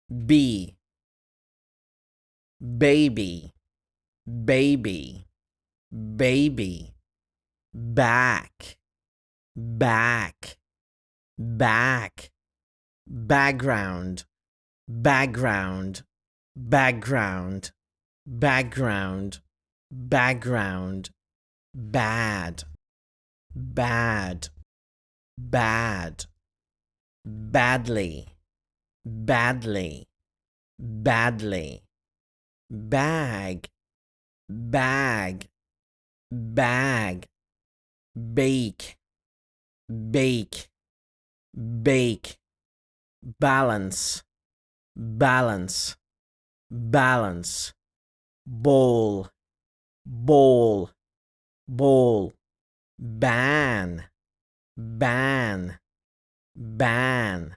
B, baby, baby, baby, back, back, back, background, background, background, background, background, bad, bad, bad, badly, badly, badly, bag, bag, bag, bake, bake, bake, balance, balance, balance, bowl, bowl, bowl, ban, ban, ban,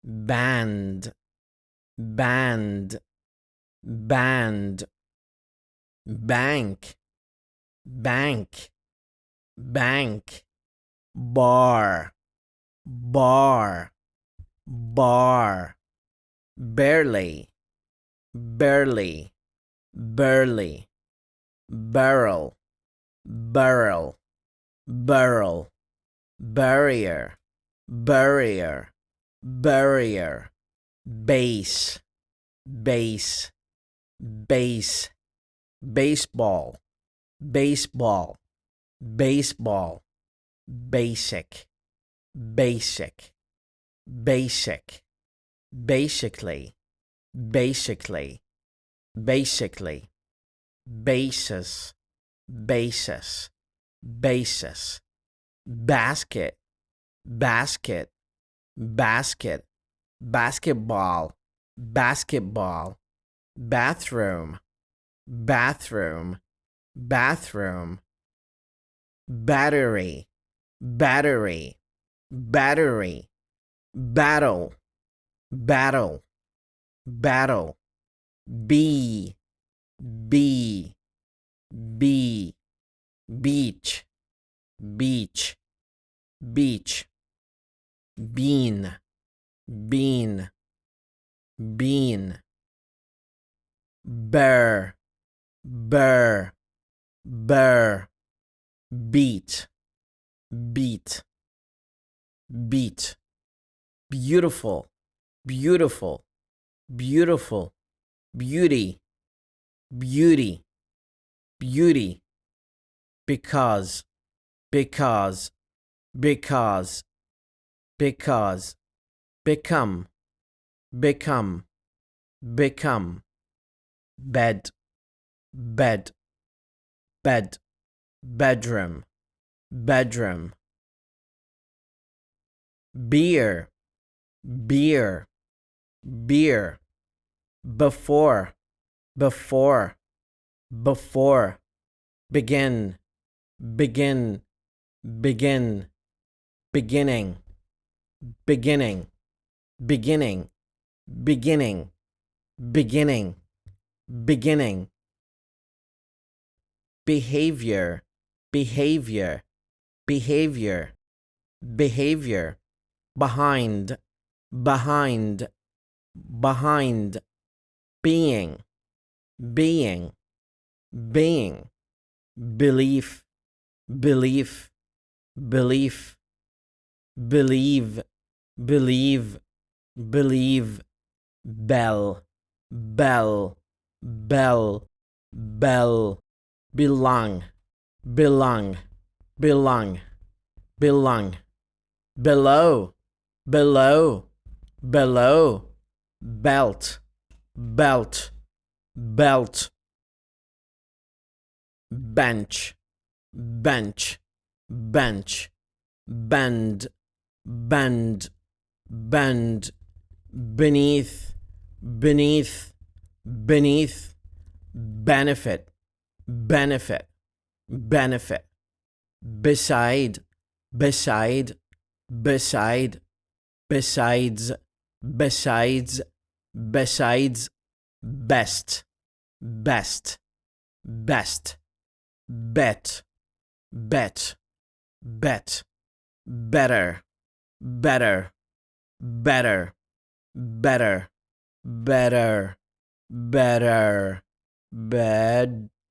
band, band, band, bank, bank, bank, bar, bar, bar, barely, barely, barely, barrel, barrel, barrel, barrier, barrier, barrier, base, base, base, baseball, baseball, baseball, basic, basic, basic, basically, basically, basically, basis, basis, basis, basket, basket, basket, basketball, basketball, bathroom, bathroom, bathroom, battery, battery, battery, battle, battle, battle, bee, bee, bee, beach, beach, beach, bean, bean, bean, bear, bear, bear, beat, beat, beat, beautiful, beautiful, beautiful, beauty, beauty, beauty, because, because, because, because, become, become, become, bed, bed, bed, bedroom, bedroom, beer, beer, beer, before, before, before, begin, begin, begin, beginning, beginning, beginning, beginning, beginning, beginning, behavior, behavior, behavior, behavior, behind, behind, behind, being, being, being, belief, belief, belief, believe, believe, believe, bell, bell, bell, bell, belong, belong, belong, belong, below, below, below, belt, belt, belt, bench, bench, bench, bend, bend, bend, beneath, beneath, beneath, benefit, benefit, benefit, beside, beside, beside, besides, besides, besides, best, best, best, bet, bet, bet, better, better, better, better, better, better, better,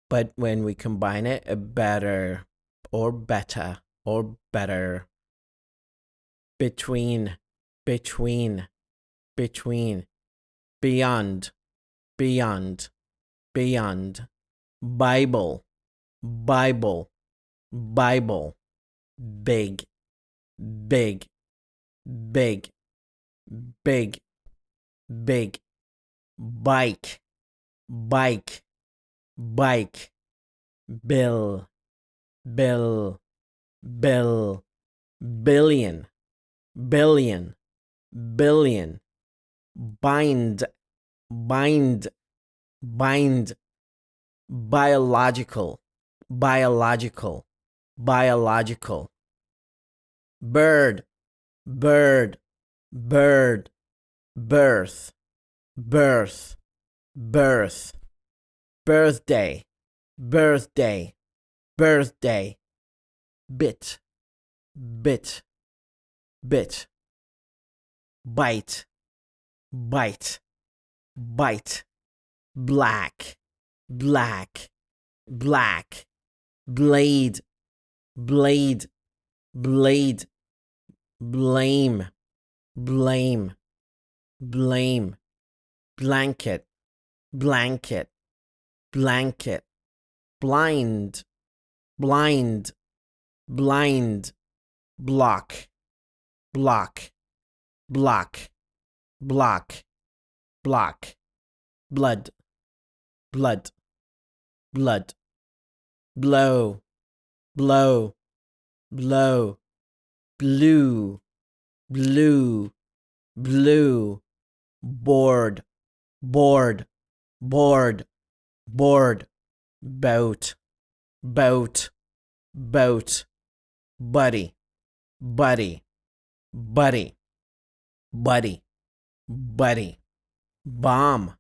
but when we combine it, better, or better, or better. Between, between, between. Beyond, beyond, beyond. Bible, Bible, Bible. Big, big, big, big, big. Bike, bike, bike. Bill, bill, bill. Billion, billion, billion. Bind, bind, bind. Biological, biological, biological. Bird, bird, bird. Birth, birth, birth. Birthday, birthday, birthday. Bit, bit, bit. Bite, bite, bite. Black, black, black. Blade, blade, blade. Blame, blame, blame. Blanket, blanket, blanket. Blind, blind, blind. Block, block, block, block, block. Blood, blood, blood. Blow, blow, blow. Blue, blue, blue. Board, board, board, board. Boat, boat, boat. Buddy, buddy, buddy, buddy, buddy. Bomb,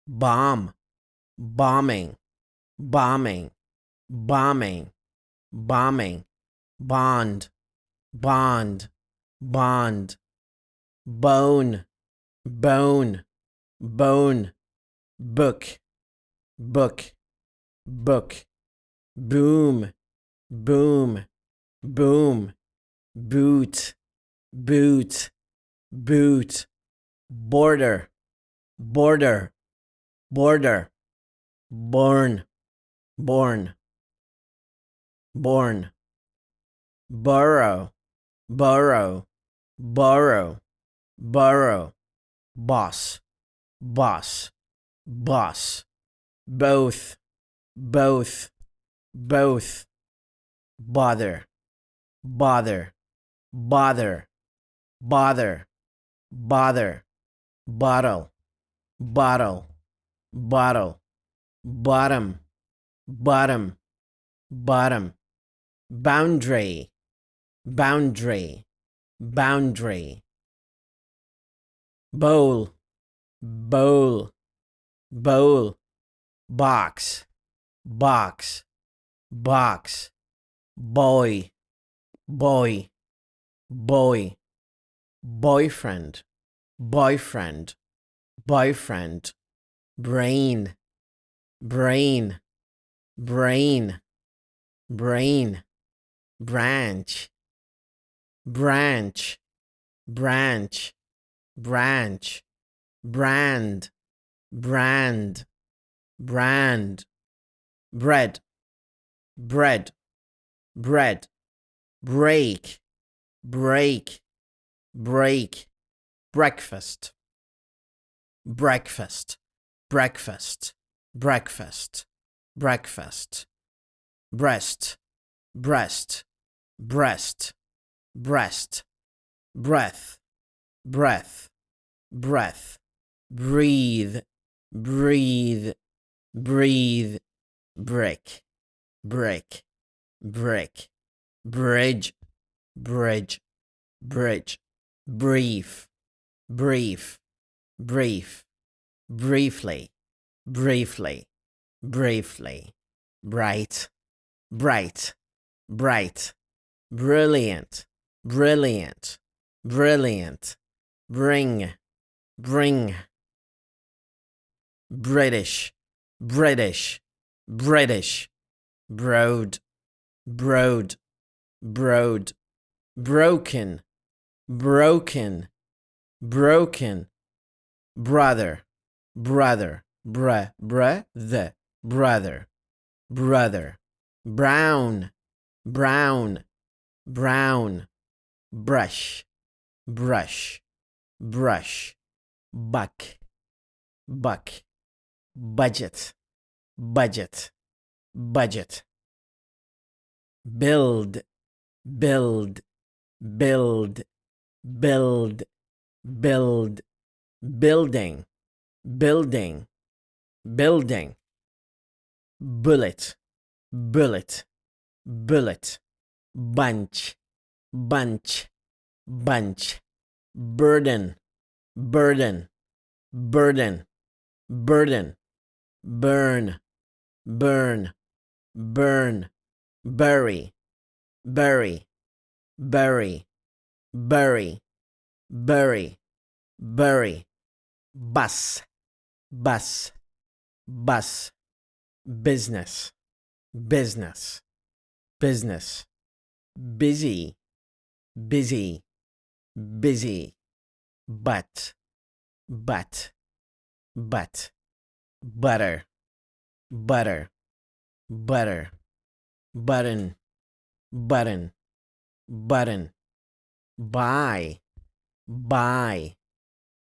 bomb, bombing, bombing, bombing, bombing. Bond, bond, bond. Bone, bone, bone. Book, book, book. Boom, boom, boom. Boot, boot, boot. Border, border, border. Born, born, born. Burrow, burrow, burrow, burrow. Boss, boss, boss. Both, both, both. Bother, bother, bother, bother, bother. Bottle, bottle, bottle. Bottom, bottom, bottom. Boundary, boundary, boundary. Bowl, bowl, bowl. Box, box, box. Boy, boy, boy. Boyfriend, boyfriend, boyfriend. Brain, brain, brain, brain. Branch, branch, branch, branch. Brand, brand, brand. Bread, bread, bread. Break, break, break. Breakfast, breakfast, breakfast, breakfast, breakfast. Breast, breast, breast, breast. Breath, breath, breath. Breathe, breathe, breathe. Brick, brick, brick. Bridge, bridge, bridge. Brief, brief, brief. Briefly, briefly, briefly. Bright, bright, bright. Brilliant, brilliant, brilliant. bring, bring, British, British, British, broad, broad, broad, broken, broken, broken, brother, brother, the, brother, brother, brown, brown, brown, brush, brush, brush, buck, buck, budget, budget, budget, build, build, build, build, build, building, building, building, bullet, bullet, bullet, bunch, bunch, bunch, burden, burden, burden, burden, burn, burn, burn, bury, bury, bury, bury, bury, bury, bus, bus, bus, business, business, business, busy, busy, busy, but, but, butter, butter, butter, button, button, button, buy, buy,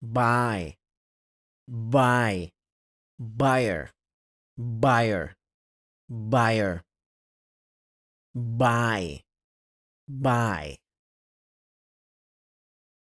buy, buy, buyer, buyer, buyer, buy, buy,